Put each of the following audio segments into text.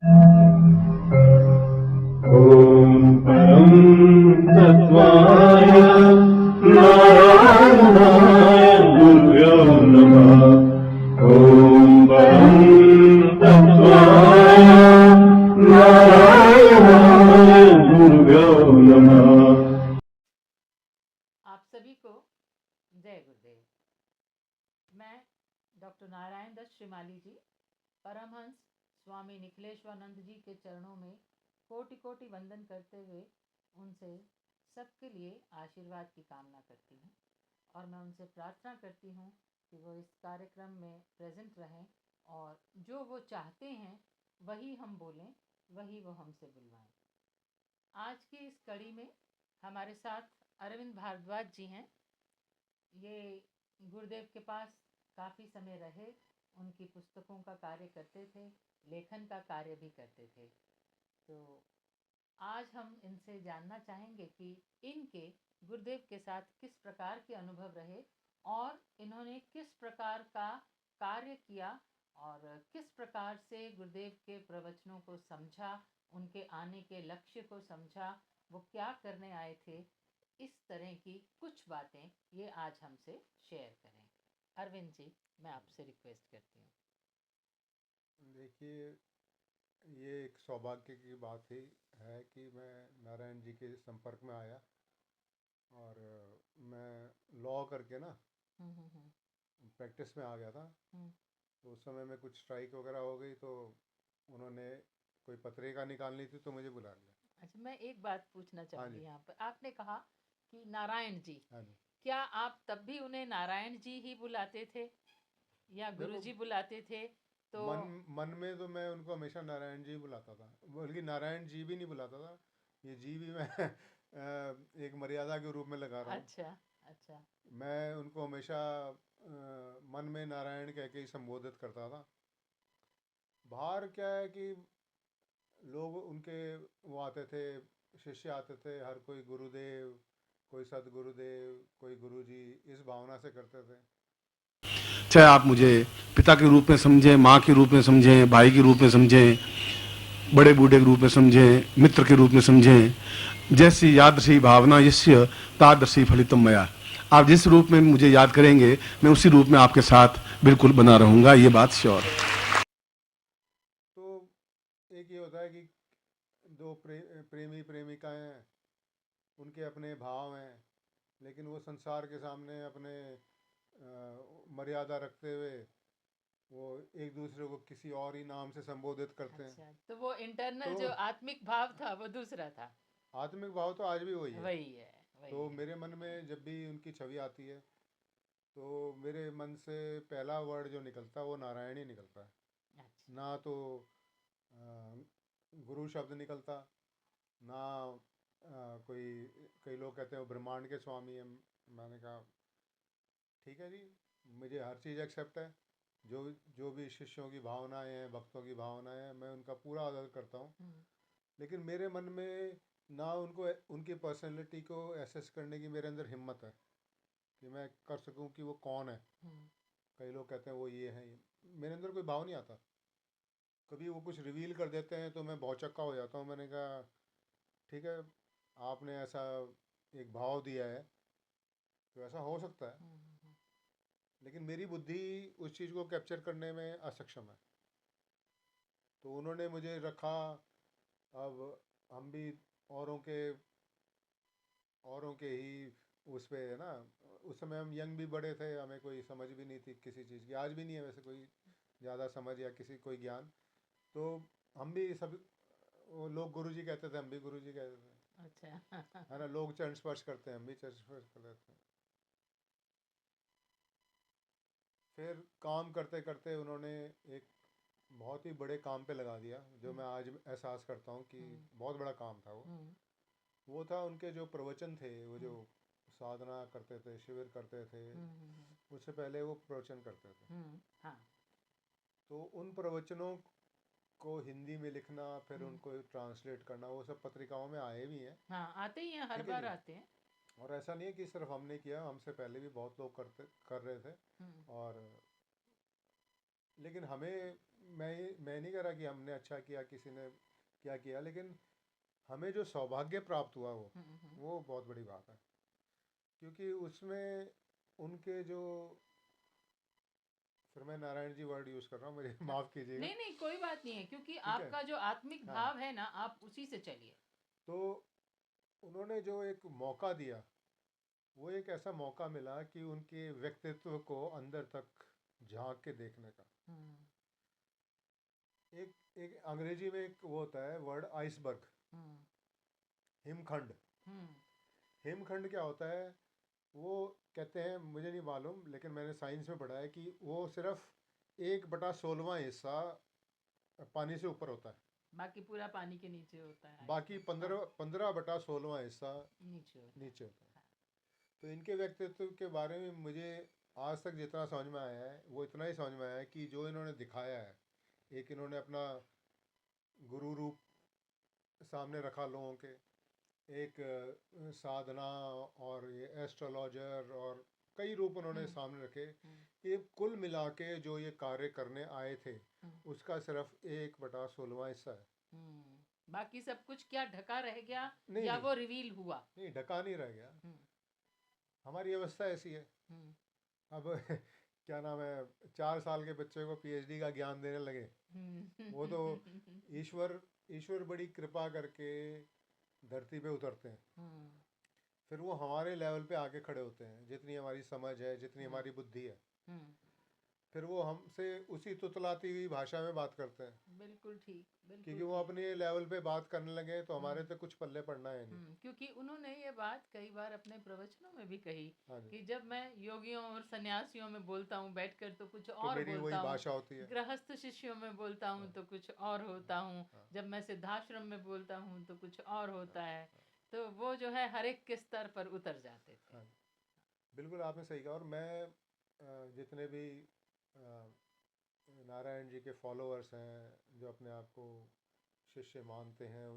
ॐ परं तत्त्वाय नारायणाय गुरुभ्यो नमः। ॐ परं तत्त्वाय नारायणाय गुरुभ्यो नमः। आप सभी को जय गुरुदेव। मैं डॉक्टर नारायण दत्त श्रीमाली जी परमहंस स्वामी निखिलेश्वरानंद जी के चरणों में कोटि कोटि वंदन करते हुए उनसे सबके लिए आशीर्वाद की कामना करती हूँ और मैं उनसे प्रार्थना करती हूँ कि वो इस कार्यक्रम में प्रेजेंट रहें और जो वो चाहते हैं वही हम बोलें, वही वो हमसे बुलवाएं। आज की इस कड़ी में हमारे साथ अरविंद भारद्वाज जी हैं। ये गुरुदेव के पास काफ़ी समय रहे, उनकी पुस्तकों का कार्य करते थे, लेखन का कार्य भी करते थे। तो आज हम इनसे जानना चाहेंगे कि इनके गुरुदेव के साथ किस प्रकार के अनुभव रहे और इन्होंने किस प्रकार का कार्य किया और किस प्रकार से गुरुदेव के प्रवचनों को समझा, उनके आने के लक्ष्य को समझा, वो क्या करने आए थे। इस तरह की कुछ बातें ये आज हमसे शेयर करें। अरविंद जी, मैं आपसे रिक्वेस्ट करती हूँ। देखिए, ये एक सौभाग्य की बात ही है कि मैं नारायण जी के संपर्क में आया और मैं लॉ करके ना प्रैक्टिस में आ गया था। तो उस समय में कुछ स्ट्राइक वगैरह हो गई तो उन्होंने कोई पत्रिका निकालनी थी तो मुझे बुला लिया। अच्छा, मैं एक बात पूछना हाँ चाहूँगी जी। यहाँ पर। आपने कहा कि नारायण जी, हाँ जी। क्या आप तब भी उन्हें नारायण जी ही बुलाते थे या गुरु देखो, जी बुलाते थे? तो मन मन में तो मैं उनको हमेशा नारायण जी बुलाता था, बल्कि नारायण जी भी नहीं बुलाता था, ये जी भी मैं एक मर्यादा के रूप में लगा रहा हूँ। अच्छा, अच्छा, मैं उनको हमेशा मन में नारायण कह के ही संबोधित करता था। बाहर क्या है कि लोग उनके वो आते थे, शिष्य आते थे, हर कोई गुरुदेव, कोई सदगुरुदेव, कोई गुरुजी, इस भावना से करते थे। चाहे आप मुझे पिता के रूप में समझें, माँ के रूप में समझें, भाई के रूप में समझें, बड़े बूढ़े के रूप में समझें, मित्र के रूप में समझें, जैसी यादृशी भावना यस्य तादृशी फलितम मया। आप जिस रूप में मुझे याद करेंगे मैं उसी रूप में आपके साथ बिल्कुल बना रहूंगा, ये बात श्योर। तो एक ये होता है कि दो प्रेमी प्रेमिकाएं हैं, उनके अपने भाव हैं, लेकिन वो संसार के सामने अपने मर्यादा रखते हुए वो एक दूसरे को किसी और ही नाम से संबोधित करते हैं। अच्छा, तो वो इंटरनल तो जो आत्मिक भाव था वो दूसरा था। आत्मिक भाव तो आज भी वही है। वही है, वही तो है। मेरे मन में जब भी उनकी छवि आती है तो मेरे मन से पहला वर्ड जो निकलता है वो नारायण ही निकलता है। अच्छा, ना तो गुरु शब्द निकलता, ना कोई, कई लोग कहते हैं वो ब्रह्मांड के स्वामी हैं। मैंने कहा ठीक है जी, मुझे हर चीज़ एक्सेप्ट है, जो जो भी शिष्यों की भावनाएं हैं, भक्तों की भावनाएं हैं, मैं उनका पूरा आदर करता हूँ। लेकिन मेरे मन में ना उनको, उनकी पर्सनैलिटी को एसेस करने की मेरे अंदर हिम्मत है कि मैं कर सकूं कि वो कौन है। कई लोग कहते हैं वो ये है, ये मेरे अंदर कोई भाव नहीं आता। कभी वो कुछ रिवील कर देते हैं तो मैं भौचक्का हो जाता हूँ। मैंने कहा ठीक है, आपने ऐसा एक भाव दिया है तो ऐसा हो सकता है, लेकिन मेरी बुद्धि उस चीज़ को कैप्चर करने में असक्षम है। तो उन्होंने मुझे रखा। अब हम भी औरों के औरों के ही उस पे है ना। उस समय हम यंग भी बड़े थे, हमें कोई समझ भी नहीं थी किसी चीज़ की, आज भी नहीं है वैसे कोई ज़्यादा समझ या किसी कोई ज्ञान। तो हम भी सब, वो लोग गुरुजी कहते थे, हम भी गुरुजी कहते थे, अच्छा। है ना। लोग चरण स्पर्श करते हैं, हम भी चरण स्पर्श कर लेते हैं। फिर काम करते करते उन्होंने एक बहुत ही बड़े काम पे लगा दिया, जो मैं आज एहसास करता हूँ कि बहुत बड़ा काम था वो था उनके जो प्रवचन थे, वो जो साधना करते थे, शिविर करते थे, उससे पहले वो प्रवचन करते थे। हाँ, तो उन प्रवचनों को हिंदी में लिखना, फिर उनको ट्रांसलेट करना, वो सब पत्रिकाओं में आए भी हैं। हाँ, आते ही हैं, हर ठीक है बार जी। आते हैं। और ऐसा नहीं है कि सिर्फ हमने किया, हमसे पहले भी बहुत लोग कर रहे थे। और लेकिन हमें मैं नहीं कह रहा कि हमने अच्छा किया, किसी ने क्या किया, लेकिन हमें जो सौभाग्य प्राप्त हुआ वो बहुत बड़ी बात है। क्योंकि उसमें उनके जो, फिर मैं नारायण जी वर्ड यूज़ कर रहा हूँ, मुझे माफ़ कीजिएगा। नहीं नहीं, कोई बात नहीं है, क्योंकि है। आपका जो आत्मिक हाँ। भाव है ना, आप उसी से चलिए। तो उन्होंने जो एक मौका दिया, वो एक ऐसा मौका मिला कि उनके व्यक्तित्व को अंदर तक झांक के देखने का। एक एक अंग्रेजी में एक वो होता है वर्ड, आइसबर्ग, हिमखंड। हिमखंड क्या होता है? वो कहते हैं, मुझे नहीं मालूम, लेकिन मैंने साइंस में पढ़ा है कि वो सिर्फ 1/16वां हिस्सा पानी से ऊपर होता है, बाकी पूरा पानी के नीचे होता है। बाकी 15/16वां हिस्सा नीचे होता नीचे होता है। तो इनके व्यक्तित्व के बारे में मुझे आज तक जितना समझ में आया है, वो इतना ही समझ में आया है कि जो इन्होंने दिखाया है, एक इन्होंने अपना गुरु रूप सामने रखा लोगों के, एक साधना और ये एस्ट्रोलॉजर और कई रूप उन्होंने सामने रखे। ये कुल मिला के जो ये कार्य करने आए थे, उसका सिर्फ 1/16वां हिस्सा है। बाकी सब कुछ क्या ढका रह गया नहीं, या नहीं। वो रिवील हुआ? नहीं, ढका नहीं रह गया। हमारी अवस्था ऐसी है। अब क्या नाम है, 4 साल के बच्चे को पीएचडी का ज्ञान देने लगे, वो तो ईश्वर बड़ी कृपा करके धरती पे उतरते हैं, फिर वो हमारे लेवल पे आके खड़े होते हैं, जितनी हमारी समझ है, जितनी हमारी बुद्धि है, फिर वो हमसे उसी तुतलाती हुई भाषा में बात करते हैं। बिल्कुल ठीक, बिल्कुल क्योंकि वो अपने लेवल पे बात करने लगे तो हमारे तो कुछ पल्ले पड़ना है नहीं। क्योंकि उन्होंने ये बात कई बार अपने प्रवचनों में भी कही हाँ जी। कि जब मैं योगियों और सन्यासियों में बोलता हूँ बैठकर तो कुछ तो और मेरी वही बोलता भाषा हूँ, होती है। गृहस्थ शिष्यों में बोलता हूँ तो कुछ और होता हूँ, हाँ। जब मैं सिद्धाश्रम में बोलता हूँ तो कुछ और होता है। तो वो जो है हर एक के स्तर पर उतर जाते थे। हाँ, बिल्कुल आपने सही कहा। और मैं जितने भी नारायण जी के फॉलोअर्स हैं, जो अपने आप को शिष्य मानते हैं,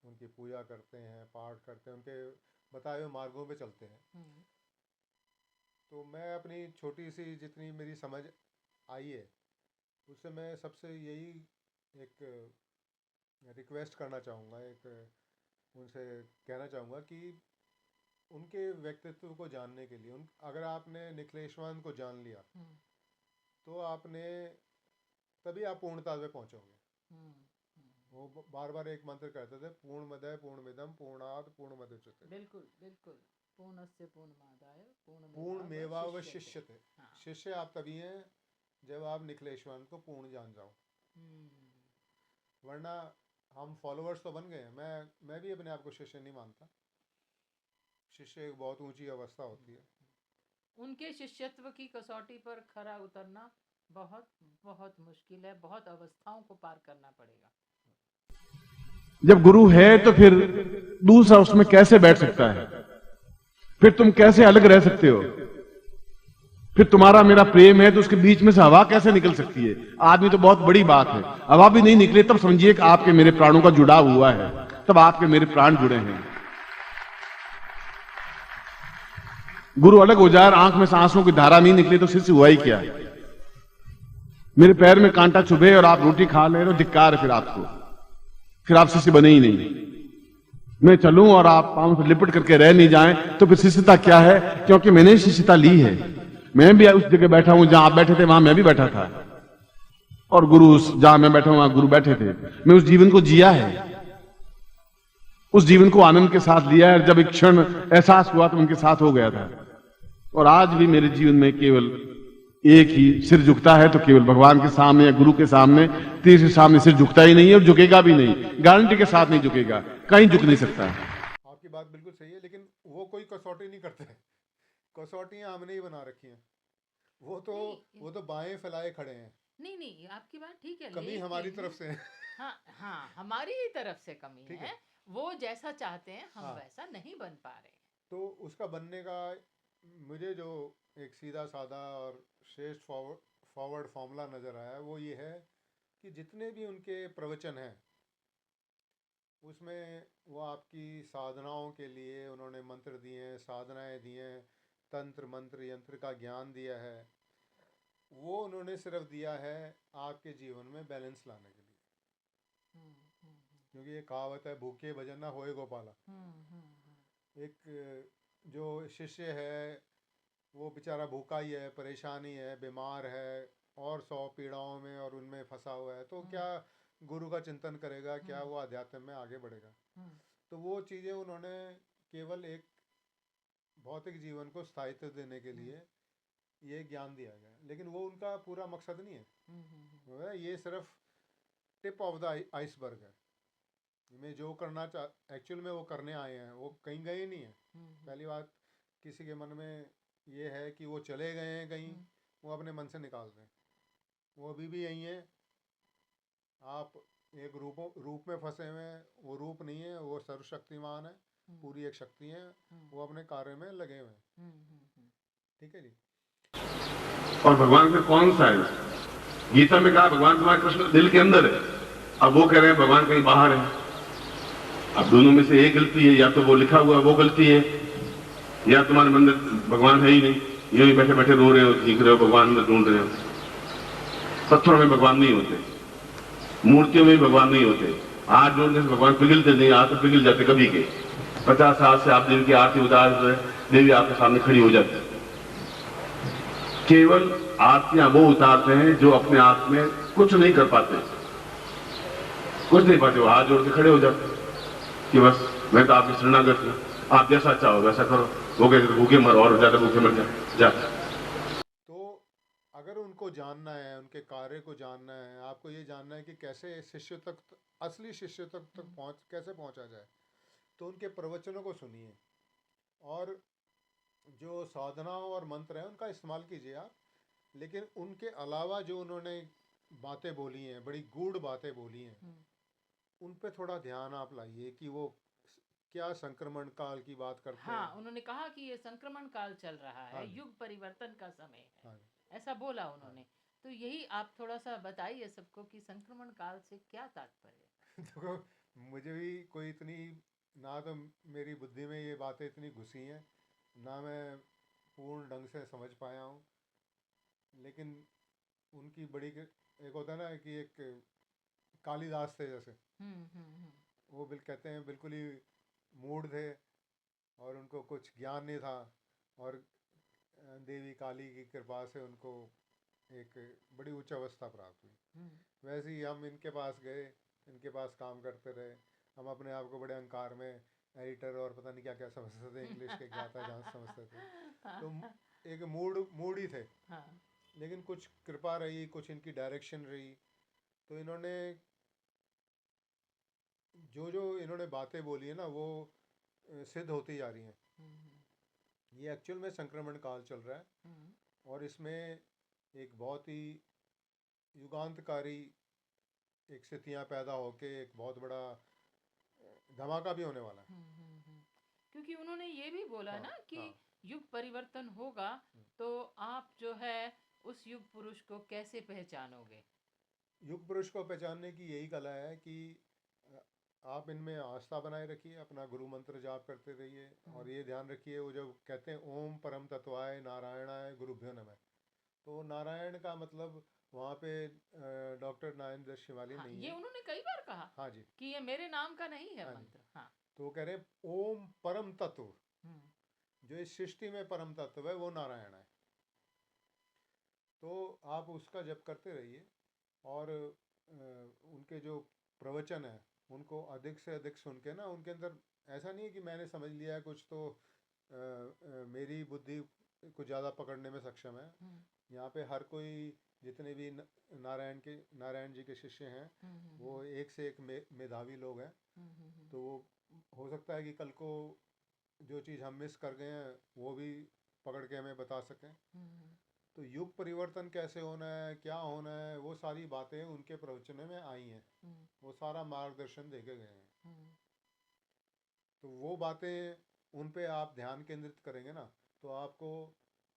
उनकी पूजा करते हैं, पाठ करते हैं, उनके बताए हुए मार्गों पे चलते हैं, तो मैं अपनी छोटी सी जितनी मेरी समझ आई है, उससे मैं सबसे यही एक रिक्वेस्ट करना चाहूँगा, एक उनसे कहना चाहूँगा कि उनके व्यक्तित्व को जानने के लिए, अगर आपने निखिलेश्वरानंद को जान लिया, तो आपने तभी आप पूर्णता पे पहुँचोगे। वो बार बार एक मंत्र कहते थे, पूर्णमदः पूर्णमिदं पूर्णात् पूर्णमुदच्यते। बिल्कुल बिल्कुल, पूर्णस्य पूर्णमादाय पूर्णमेवावशिष्यते। शिष्य आप तभी हैं जब आप निखिलेश्वरानंद को पूर्ण जान जाओ, वरना हम फॉलोअर्स तो बन गए हैं। मैं भी अपने आप को शिष्य नहीं मानता। शिष्य एक बहुत ऊंची अवस्था होती है। उनके शिष्यत्व की कसौटी पर खरा उतरना बहुत बहुत मुश्किल है, बहुत अवस्थाओं को पार करना पड़ेगा। जब गुरु है तो फिर दूसरा उसमें कैसे बैठ सकता है? फिर तुम कैसे अलग रह सकते हो? फिर तुम्हारा मेरा प्रेम है तो उसके बीच में से हवा कैसे निकल सकती है? आदमी तो बहुत बड़ी बात है, हवा भी नहीं निकले तब समझिए कि आपके मेरे प्राणों का जुड़ाव हुआ है, तब आपके मेरे प्राण जुड़े हैं। गुरु अलग हो जाए, आंख में से आंसुओं की धारा नहीं निकले तो शिष्य हुआ ही क्या? मेरे पैर में कांटा चुभे और आप रोटी खा ले रहे हो, धिक्कार है फिर आपको, फिर आप शिष्य बने ही नहीं। मैं चलूं और आप पांव से लिपट करके रह नहीं जाएं तो फिर शिष्यता क्या है? क्योंकि मैंने शिष्यता ली है। मैं भी उस जगह बैठा हूं जहां आप बैठे थे, वहां मैं भी बैठा था, और गुरु जहां मैं बैठा हूं वहां गुरु बैठे थे। मैं उस जीवन को जिया है, उस जीवन को आनंद के साथ लिया है। जब एक क्षण एहसास हुआ तो उनके साथ हो गया था। और आज भी मेरे जीवन में केवल एक ही सिर झुकता है, तो केवल भगवान के सामने या गुरु के सामने। तीसरे सामने सिर झुकता ही नहीं है और झुकेगा भी नहीं, गारंटी के साथ नहीं झुकेगा, कहीं झुक नहीं सकता। आपकी बात बिल्कुल सही है, लेकिन वो कोई कसौटी नहीं करते। कसौटियां हमने ही बना रखी हैं। वो तो बाएं फैलाए खड़े हैं। नहीं नहीं, आपकी बात ठीक है, कमी हमारी तरफ से है। हाँ हाँ, हमारी ही तरफ से कमी है। वो जैसा चाहते हैं हम वैसा नहीं बन पा रहे। तो उसका बनने का मुझे जो एक सीधा साधा और श्रेष्ठ फॉरवर्ड फॉर्मूला नज़र आया, वो ये है कि जितने भी उनके प्रवचन हैं, उसमें वो आपकी साधनाओं के लिए उन्होंने मंत्र दिए हैं, साधनाएं दी हैं, तंत्र मंत्र यंत्र का ज्ञान दिया है। वो उन्होंने सिर्फ दिया है आपके जीवन में बैलेंस लाने के लिए, क्योंकि ये कहावत है, भूखे भजन ना होए गोपाला। एक जो शिष्य है वो बेचारा भूखा ही है, परेशान ही है, बीमार है और 100 पीड़ाओं में और उनमें फंसा हुआ है, तो क्या गुरु का चिंतन करेगा, क्या वो अध्यात्म में आगे बढ़ेगा? तो वो चीज़ें उन्होंने केवल एक भौतिक जीवन को स्थायित्व देने के लिए ये ज्ञान दिया गया, लेकिन वो उनका पूरा मकसद नहीं है। वो है, ये सिर्फ टिप ऑफ द आइसबर्ग है। में जो करना एक्चुअल में वो करने आए हैं, वो कहीं गए नहीं है। पहली बात, किसी के मन में ये है कि वो चले गए हैं कहीं, वो अपने मन से निकाल दें। वो अभी भी यहीं है। आप एक रूप में फंसे हुए हैं, वो रूप नहीं है, वो सर्वशक्तिमान है, पूरी एक शक्ति है, वो अपने कार्य में लगे हुए हैं। ठीक है जी। और भगवान में कौन सा है? गीता में कहा भगवान तुम्हारे कृष्ण दिल के अंदर है, अब वो कह रहे हैं भगवान कहीं बाहर है। अब दोनों में से एक गलती है, या तो वो लिखा हुआ वो गलती है, या तुम्हारे मन में भगवान है ही नहीं, यूं ही बैठे बैठे रो रहे हो, सीख रहे हो, भगवान में ढूंढ रहे हो। पत्थरों में भगवान नहीं होते, मूर्तियों में भी भगवान नहीं होते। हाथ जोड़ने से भगवान पिघलते नहीं, हाथ तो पिघल जाते कभी के। 50 साल से आप देवी की आरती उतार रहे, देवी आपके सामने खड़ी हो जाती। केवल आरतियां वो उतारते हैं जो अपने आप में कुछ नहीं कर पाते, कुछ नहीं पाते, वो हाथ जोड़ के खड़े हो जाते कि बस मैं तो आपकी शरणागत हूं, आप जैसा चाहो वैसा करो। वो कहते भूखे मर, और ज्यादा भूखे मर जा। तो अगर उनको जानना है, उनके कार्य को जानना है, आपको ये जानना है कि कैसे शिष्य तक, असली शिष्य तक कैसे पहुंचा जाए, तो उनके प्रवचनों को सुनिए और जो साधनाओं और मंत्र हैं उनका इस्तेमाल कीजिए आप। लेकिन उनके अलावा जो उन्होंने बातें बोली हैं, बड़ी गूढ़ बातें बोली हैं, उन पे थोड़ा ध्यान आप लाइए कि वो क्या संक्रमण काल की बात करते हैं। हाँ, उन्होंने कहा कि ये संक्रमण काल चल रहा है, हाँ। युग परिवर्तन का समय है, हाँ। ऐसा बोला उन्होंने। तो यही आप थोड़ा सा बताइए सबको कि संक्रमण काल से क्या तात्पर्य? देखो, मुझे भी कोई इतनी, ना तो मेरी बुद्धि में ये बातें इतनी घुसी हैं, ना मैं पूर्ण ढंग से समझ पाया हूँ। लेकिन उनकी बड़ी एक होता है ना कि एक कालिदास थे जैसे, वो कहते हैं बिल्कुल ही मूढ़ थे और उनको कुछ ज्ञान नहीं था, और देवी काली की कृपा से उनको एक बड़ी उच्च अवस्था प्राप्त हुई। वैसे ही हम इनके पास गए, इनके पास काम करते रहे, हम अपने आप को बड़े अहंकार में एडिटर और पता नहीं क्या क्या समझते थे, इंग्लिश के ज्ञाता जहाँ समझते थे, तो एक मूड ही थे। लेकिन कुछ कृपा रही, कुछ इनकी डायरेक्शन रही, तो इन्होंने जो इन्होंने बातें बोली है ना, वो सिद्ध होती जा रही हैं। ये एक्चुअल में संक्रमण काल चल रहा है, और इसमें एक बहुत ही युगांतकारी एक स्थितियाँ पैदा होके एक बहुत बड़ा धमाका भी होने वाला है। क्योंकि उन्होंने ये भी बोला ना कि युग परिवर्तन होगा, तो आप जो है उस युग पुरुष को कैसे पहचानोगे? युग पुरुष को पहचानने की यही कला है कि आप इनमें आस्था बनाए रखिए, अपना गुरु मंत्र जाप करते रहिए, और ये ध्यान रखिए, वो जो कहते हैं ओम परम तत्वाय नारायणाय गुरुभ्यो नमः, तो नारायण का मतलब वहाँ पे डॉक्टर नारायण शिवाली नहीं है। ये उन्होंने कई बार कहा। हाँ जी, कि ये मेरे नाम का नहीं है मंत्र। हाँ। तो कह रहे ओम परम तत्व, जो इस सृष्टि में परम तत्व है वो नारायण है, तो आप उसका जप करते रहिए। और उनके जो प्रवचन है उनको अधिक से अधिक सुन के ना, उनके अंदर ऐसा नहीं है कि मैंने समझ लिया है कुछ, तो मेरी बुद्धि कुछ ज़्यादा पकड़ने में सक्षम है। यहाँ पे हर कोई, जितने भी नारायण जी के शिष्य हैं, वो एक से एक मेधावी लोग हैं। तो वो हो सकता है कि कल को जो चीज़ हम मिस कर गए हैं वो भी पकड़ के हमें बता सकें। तो युग परिवर्तन कैसे होना है, क्या होना है, वो सारी बातें उनके प्रवचन में आई हैं, वो सारा मार्गदर्शन देके गए हैं। तो वो बातें, उन पे आप ध्यान केंद्रित करेंगे ना, तो आपको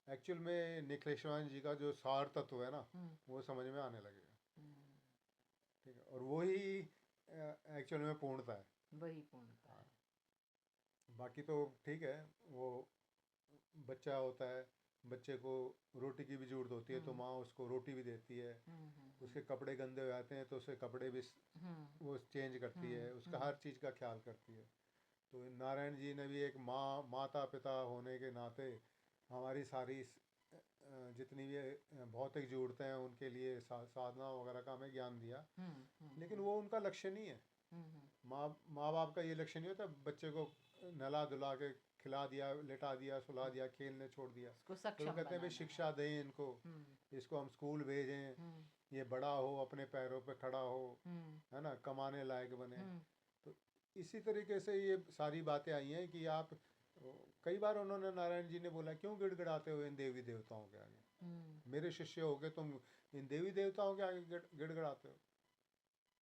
एक्चुअल में निखिलेश्वर जी का जो सार तत्व है ना, वो समझ में आने लगेगा। ठीक है, और वही एक्चुअल में पूर्णता है, वही पूर्णता है। बाकी तो ठीक है, वो बच्चा होता है, बच्चे को रोटी की भी जरूरत होती है तो माँ उसको रोटी भी देती है, उसके कपड़े गंदे हो जाते हैं तो उसके कपड़े भी वो चेंज करती है, उसका हर चीज़ का ख्याल करती है। तो नारायण जी ने भी एक माता पिता होने के नाते हमारी सारी जितनी भी भौतिक ज़रूरतें हैं उनके लिए साधना वगैरह का हमें ज्ञान दिया। लेकिन वो उनका लक्ष्य नहीं है। माँ बाप का ये लक्ष्य नहीं होता बच्चे को नहला धुला के खिला दिया, लेटा दिया, सुला दिया, खेलने छोड़ दिया। उसको तो सक्षम वो कहते हैं भाई बनाना शिक्षा दें इनको, इसको हम स्कूल भेजें, ये बड़ा हो, अपने पैरों पे खड़ा हो, है ना, कमाने लायक बने। तो इसी तरीके से ये सारी बातें आई हैं कि आप कई बार उन्होंने नारायण जी ने बोला क्यों गिड़गिड़ाते हो इन देवी देवताओं के आगे, मेरे शिष्य हो गए तुम इन देवी देवताओं के आगे गिड़गिड़ाते हो,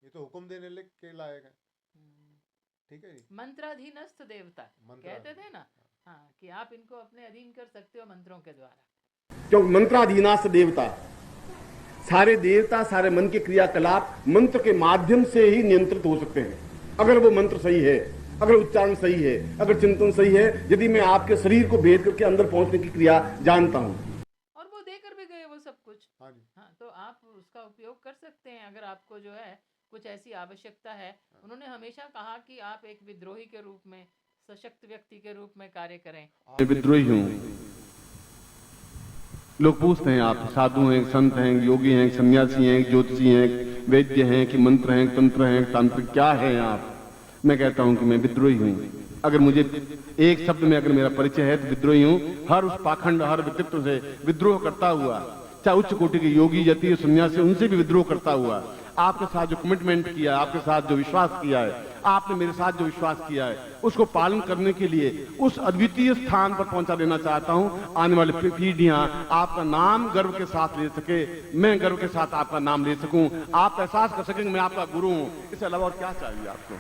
ये तो हुक्म देने के लायक है। ठीक है जी। मंत्राधीनस्थ देवता कहते थे ना, हाँ, कि आप इनको अपने अधीन कर सकते हो मंत्रों के द्वारा। क्योंकि मंत्राधीनास्थ देवता, सारे देवता सारे मन के क्रियाकलाप मंत्र के माध्यम से ही नियंत्रित हो सकते हैं। अगर वो मंत्र सही है, अगर उच्चारण सही है, अगर चिंतन सही है, यदि मैं आपके शरीर को भेद करके अंदर पहुंचने की क्रिया जानता हूं। और वो देकर भी गए वो सब कुछ। हाँ जी। हाँ, तो आप उसका उपयोग कर सकते हैं अगर आपको जो है कुछ ऐसी आवश्यकता है। उन्होंने हमेशा कहा कि आप एक विद्रोही के रूप में, सशक्त व्यक्ति के रूप में कार्य करें। मैं विद्रोही हूँ। लोग पूछते हैं आप साधु हैं, संत हैं, योगी हैं, सन्यासी हैं, ज्योतिषी हैं, वैद्य हैं कि मंत्र हैं, तंत्र हैं, तांत्रिक, क्या है आप? मैं कहता हूं कि मैं विद्रोही हूं। अगर मुझे एक शब्द में अगर मेरा परिचय है तो विद्रोही हूं। हर उस पाखंड, हर व्यक्तित्व से विद्रोह करता हुआ, चाहे उच्च कोटि के योगी, जति, सन्यासी, उनसे भी विद्रोह करता हुआ, आपके साथ जो कमिटमेंट किया, आपके साथ जो विश्वास किया है, आपने मेरे साथ जो विश्वास किया है, उसको पालन करने के लिए उस अद्वितीय स्थान पर पहुंचा देना चाहता हूं। आने वाली पीढ़ियां आपका नाम गर्व के साथ ले सके, मैं गर्व के साथ आपका नाम ले सकूं, आप एहसास कर सकेंगे मैं आपका गुरु हूं। इससे अलावा और क्या चाहिए आपको?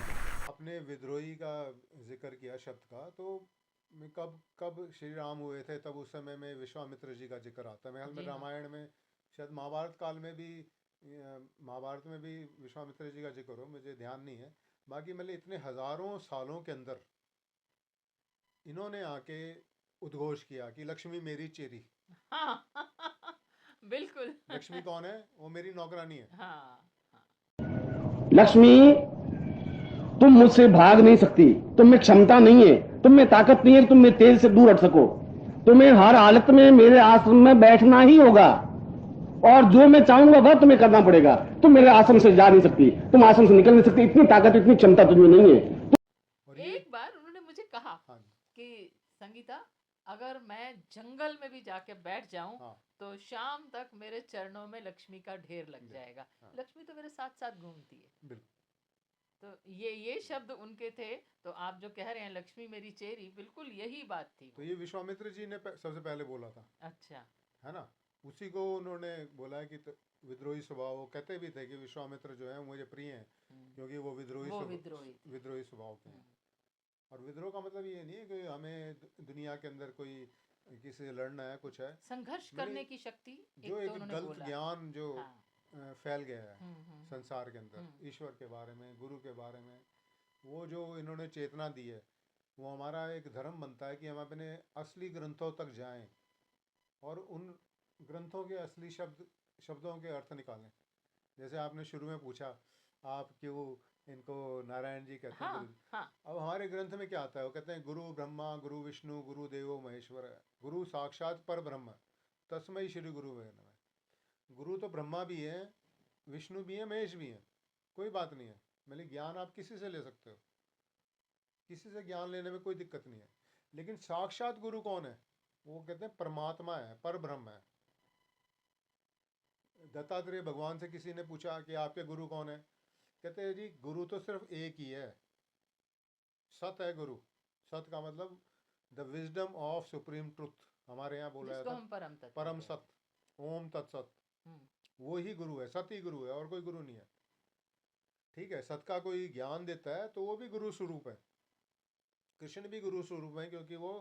आपने विद्रोही का जिक्र किया शब्द का, तो कब श्री राम हुए थे तब उस समय में विश्वामित्र जी का जिक्र आता है। मैं रामायण में, शायद महाभारत काल में भी, महाभारत में भी विश्वामित्र जी का जिक्र हो, मुझे ध्यान नहीं है। बाकी मतलब इतने हजारों सालों के अंदर इन्होंने आके उद्घोष किया कि लक्ष्मी मेरी चेरी। हाँ, बिल्कुल। लक्ष्मी कौन है? वो मेरी नौकरानी है। हाँ, लक्ष्मी, तुम मुझसे भाग नहीं सकती, तुम में क्षमता नहीं है, तुम में ताकत नहीं है, तुम मेरे तेज से दूर हट सको। तुम्हें हर हालत में मेरे आश्रम में बैठना ही होगा और जो मैं चाहूंगा वह तुम्हें करना पड़ेगा। तुम मेरे आश्रम से जा नहीं सकती, तुम आश्रम से निकल नहीं सकती, इतनी ताकत, इतनी क्षमता तुझमें नहीं है। एक बार उन्होंने मुझे कहा कि संगीता, अगर मैं जंगल में भी जाके बैठ जाऊं तो शाम तक मेरे चरणों में लक्ष्मी का ढेर लग जाएगा। लक्ष्मी तो मेरे साथ साथ घूमती है। तो ये शब्द उनके थे। तो आप जो कह रहे हैं लक्ष्मी मेरी चेरी, बिल्कुल यही बात थी। तो ये विश्वामित्र जी ने सबसे पहले बोला था। अच्छा, है ना? उसी को उन्होंने बोला है कि विद्रोही स्वभाव, वो कहते भी थे कि विश्वामित्र जो है मुझे प्रिय हैं क्योंकि वो विद्रोही स्वभाव के हैं। और विद्रोह का मतलब ये नहीं है कि हमें दुनिया के अंदर कोई किसी से लड़ना है, कुछ है, संघर्ष करने की शक्ति। जो एक गलत ज्ञान जो फैल गया है संसार के अंदर ईश्वर के बारे में, गुरु के बारे में, वो जो इन्होंने चेतना दी है, वो हमारा एक धर्म बनता है कि हम अपने असली ग्रंथों तक जाएं और उन ग्रंथों के असली शब्दों के अर्थ निकालें। जैसे आपने शुरू में पूछा आप क्यों इनको नारायण जी कहते हैं। अब हमारे ग्रंथ में क्या आता है? वो कहते हैं गुरु ब्रह्मा गुरु विष्णु गुरु देवो महेश्वर, गुरु साक्षात पर ब्रह्म तस्मै श्री गुरु वे नमः। गुरु तो ब्रह्मा भी है, विष्णु भी है, महेश भी है, कोई बात नहीं है। मतलब ज्ञान आप किसी से ले सकते हो, किसी से ज्ञान लेने में कोई दिक्कत नहीं है। लेकिन साक्षात गुरु कौन है? वो कहते हैं परमात्मा है, पर ब्रह्म है। दत्तात्रेय भगवान से किसी ने पूछा कि आपके गुरु कौन है? कहते हैं जी गुरु तो सिर्फ एक ही है, सत है गुरु। सत का मतलब the wisdom of supreme truth, हमारे यहाँ बोला जाता है परम सत, ओम तत्सत। वो ही गुरु है, सत ही गुरु है और कोई गुरु नहीं है। ठीक है, सत का कोई ज्ञान देता है तो वो भी गुरु स्वरूप है। कृष्ण भी गुरु स्वरूप है क्योंकि वो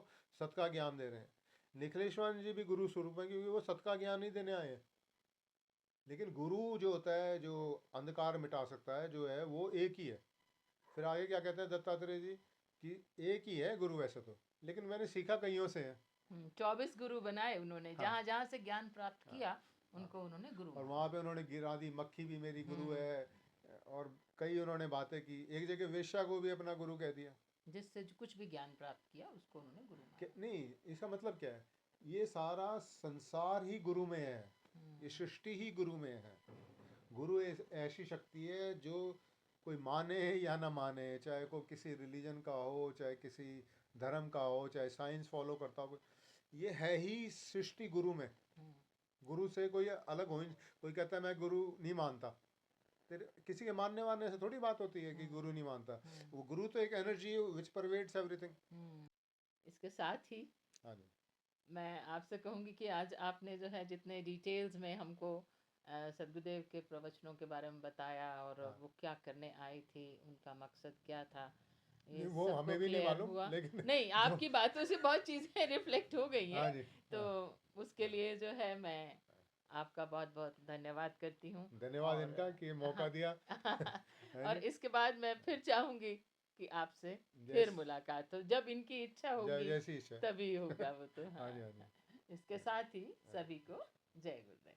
सत का ज्ञान दे रहे हैं। निखिलेश्वर जी भी गुरु स्वरूप है क्योंकि वो सत का ज्ञान नहीं देने आए हैं। लेकिन गुरु जो होता है, जो अंधकार मिटा सकता है, जो है वो एक ही है। फिर आगे क्या कहते हैं दत्तात्रेय जी कि एक ही है गुरु वैसे तो, लेकिन मैंने सीखा कईयों से है। 24 गुरु बनाए उन्होंने, हाँ। जहाँ जहाँ से ज्ञान प्राप्त किया उनको उन्होंने गुरु और माना। वहाँ पे उन्होंने गिरा दी, मक्खी भी मेरी गुरु है, और कई उन्होंने बातें की। एक जगह वेश्या को भी अपना गुरु कह दिया। जिससे जो कुछ भी ज्ञान प्राप्त किया उसको उन्होंने गुरु माना। नहीं, इसका मतलब क्या है, ये सारा संसार ही गुरु में है, ये सृष्टि ही गुरु में है। गुरु ऐसी शक्ति है जो कोई माने या ना माने, चाहे कोई किसी रिलीजन का हो, चाहे किसी धर्म का हो, चाहे साइंस फॉलो करता हो, ये है ही सृष्टि गुरु में। गुरु से कोई अलग हो ही नहीं। कोई कहता है मैं गुरु नहीं मानता, फिर किसी के मानने वानने से थोड़ी बात होती है कि गुरु नहीं मानता। वो गुरु तो एक एनर्जी है विच परवेड्स एवरीथिंग। इसके साथ ही हाँ जी, मैं आपसे कहूँगी कि आज आपने जो है जितने डिटेल्स में हमको सद्गुरुदेव के प्रवचनों के बारे में बताया, और हाँ। वो क्या करने आई थी, उनका मकसद क्या था, ये नहीं, वो सबको हमें भी नहीं क्लियर मालूम, हुआ। लेकिन नहीं, आपकी बातों से बहुत चीज़ें रिफ्लेक्ट हो गई हाँ हैं, जी, तो हाँ। उसके लिए जो है मैं आपका बहुत बहुत धन्यवाद करती हूँ। धन्यवाद और इनका कि मौका दिया। है और जी? इसके बाद मैं फिर चाहूँगी कि आपसे फिर जैस- मुलाकात हो, जब इनकी इच्छा होगी जैसी इच्छा। तभी होगा वो तो। हाँ जी, हाँ जी। इसके साथ ही सभी को जय गुरुदेव।